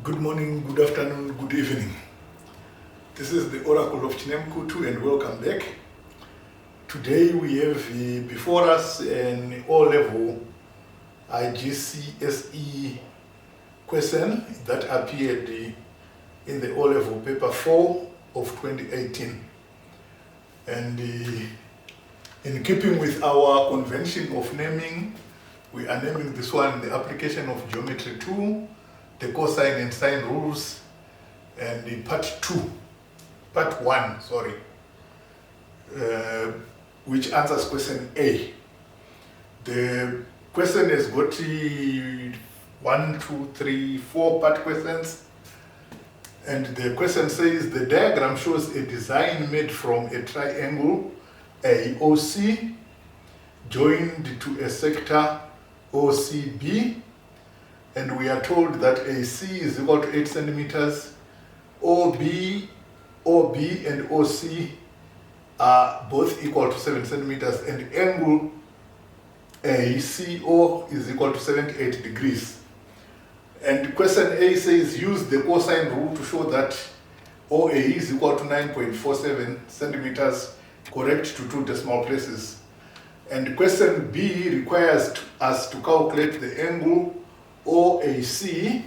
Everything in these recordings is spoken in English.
Good morning, good afternoon, good evening. This is the Oracle of Chinemkutu and welcome back. Today we have before us an O Level IGCSE question that appeared in the O Level paper 4 of 2018. And in keeping with our convention of naming, we are naming this one the application of geometry 2, the cosine and sine rules, and the part 1, which answers question A. The question has got 1, 2, 3, 4 part questions. And the question says the diagram shows a design made from a triangle AOC joined to a sector OCB, and we are told that AC is equal to 8 centimeters, OB and OC are both equal to 7 centimeters, and angle ACO is equal to 78 degrees. And question A says use the cosine rule to show that OA is equal to 9.47 centimeters, correct to 2 decimal places. And question B requires us to calculate the angle OAC,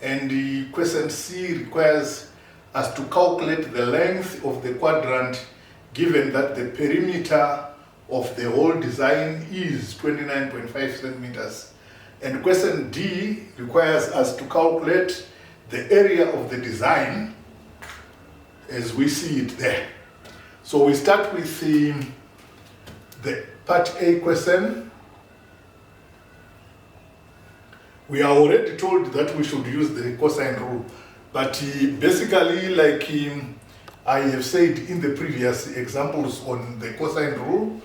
and the question C requires us to calculate the length of the quadrant given that the perimeter of the whole design is 29.5 centimeters. And question D requires us to calculate the area of the design as we see it there. So we start with the part A question. We are already told that we should use the cosine rule, but basically, like I have said in the previous examples on the cosine rule,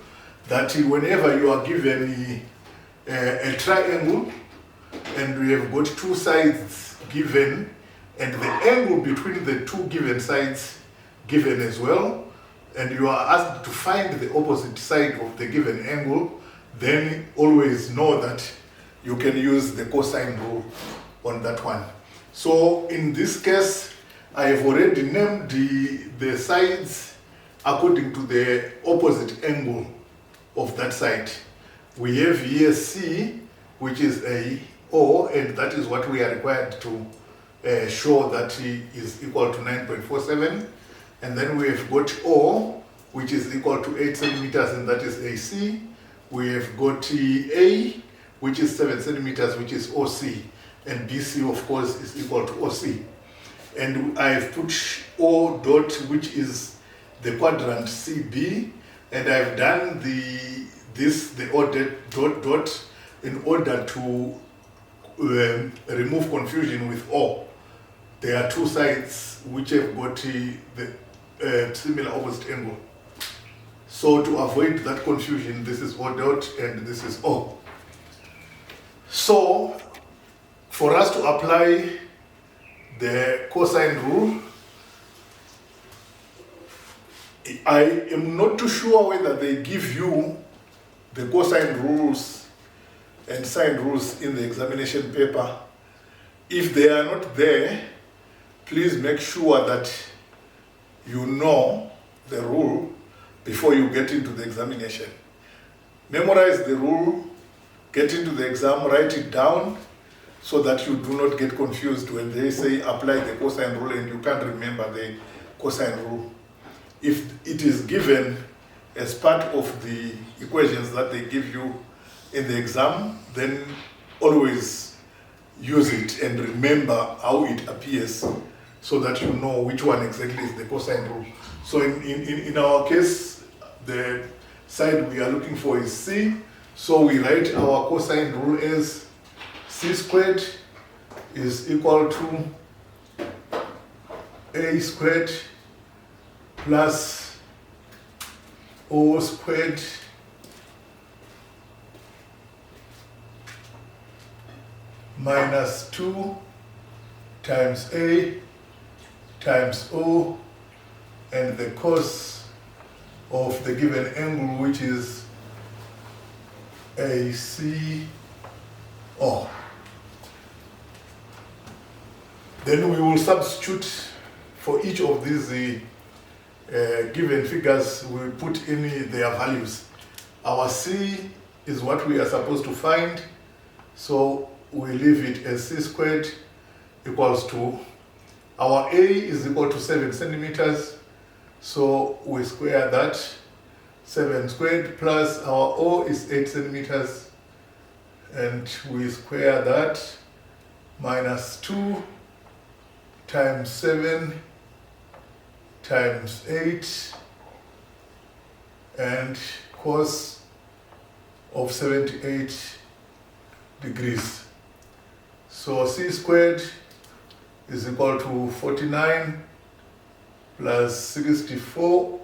that whenever you are given a triangle and we have got 2 sides given and the angle between the 2 given sides given as well, and you are asked to find the opposite side of the given angle, then always know that you can use the cosine rule on that one. So in this case, I have already named the sides according to the opposite angle of that side. We have here C, which is a O, and that is what we are required to show that is equal to 9.47. And then we have got O, which is equal to 8 centimeters, and that is AC. We have got A, which is 7 centimeters, which is OC. And BC, of course, is equal to OC. And I have put O dot, which is the quadrant CB, and I've done the O dot in order to remove confusion with O. There are 2 sides which have got the similar opposite angle. So to avoid that confusion, this is O dot and this is O. So for us to apply the cosine rule, I am not too sure whether they give you the cosine rules and sine rules in the examination paper. If they are not there, please make sure that you know the rule before you get into the examination. Memorize the rule, get into the exam, write it down so that you do not get confused when they say apply the cosine rule and you can't remember the cosine rule. If it is given as part of the equations that they give you in the exam, then always use it and remember how it appears so that you know which one exactly is the cosine rule. So in our case, the side we are looking for is C. So we write our cosine rule as C squared is equal to A squared plus O squared minus 2 times A times O, and the cos of the given angle, which is ACO. Then we will substitute for each of these given figures, we put in their values. Our C is what we are supposed to find, so we leave it as C squared equals to, our A is equal to 7 centimeters, so we square that, 7 squared, plus our O is 8 centimeters, and we square that, minus 2 times 7 times 8, and cos of 78 degrees. So C squared is equal to 49 plus 64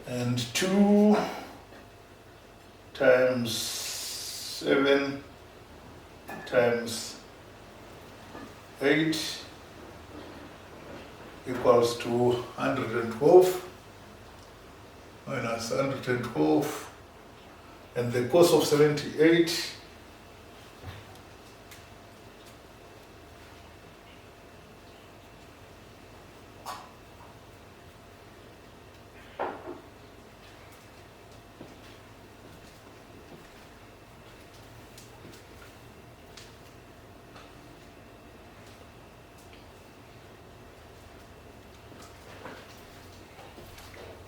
and 2 times 7 times 8 equals to 112 minus 112, and the cos of 78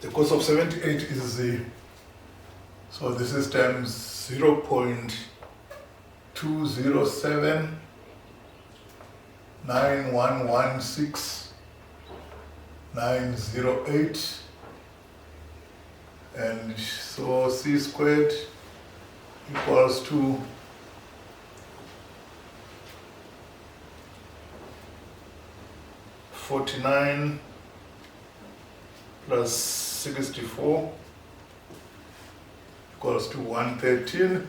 the cos of 78 is so this is times 0.207 9116 908, and so C squared equals to 49 plus 64 equals to 113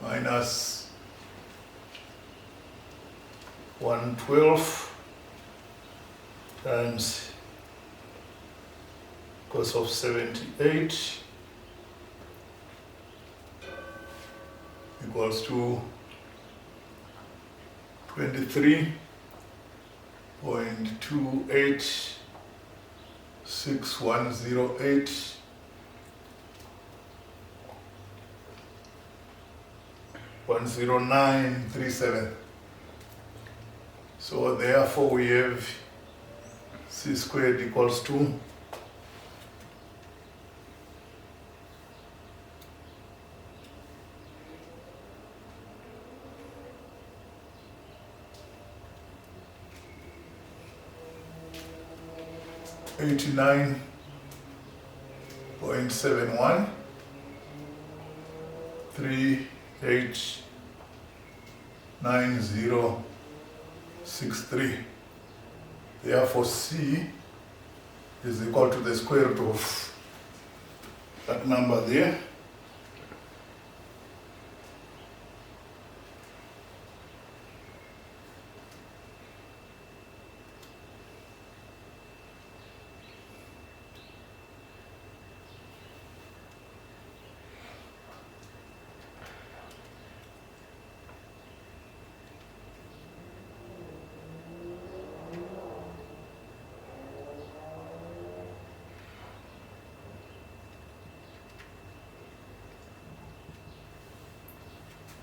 minus 112 times cos of 78 equals to 23.286108 10937. So therefore we have C squared equals to 89.71 389063. Therefore C is equal to the square root of that number there.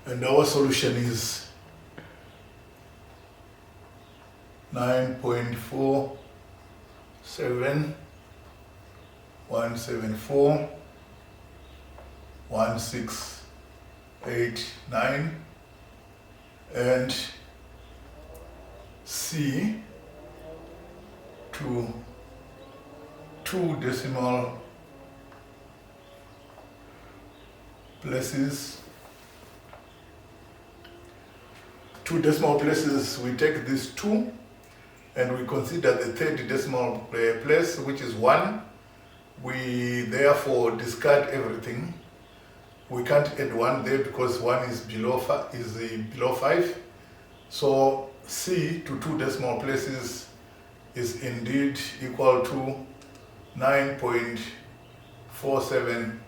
And our solution is 9.47 174 1689, and C to 2 decimal places. 2 decimal places, we take this 2 and we consider the third decimal place, which is 1. We therefore discard everything. We can't add 1 there because 1 is below 5. So C to 2 decimal places is indeed equal to 9.47 0.47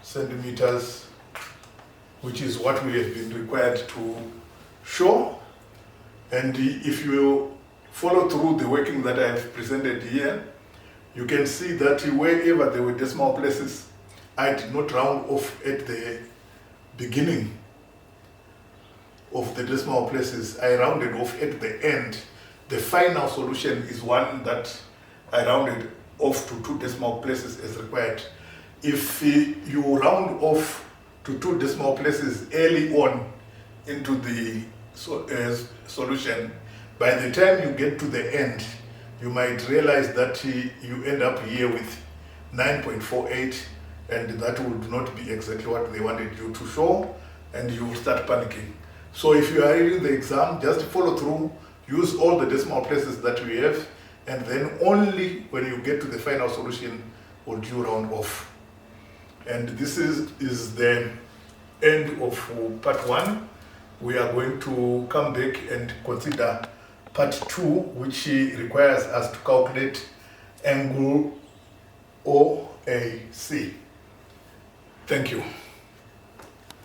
centimeters, which is what we have been required to show. And if you follow through the working that I have presented here, you can see that wherever there were decimal places, I did not round off at the beginning of the decimal places. I rounded off at the end. The final solution is one that I rounded off to 2 decimal places as required. If you round off to 2 decimal places early on into the solution, by the time you get to the end, you might realize that you end up here with 9.48, and that would not be exactly what they wanted you to show, and you will start panicking. So if you are reading the exam, just follow through, use all the decimal places that we have, and then only when you get to the final solution would you round off. And this is the end of part 1. We are going to come back and consider part 2, which requires us to calculate angle OAC. Thank you.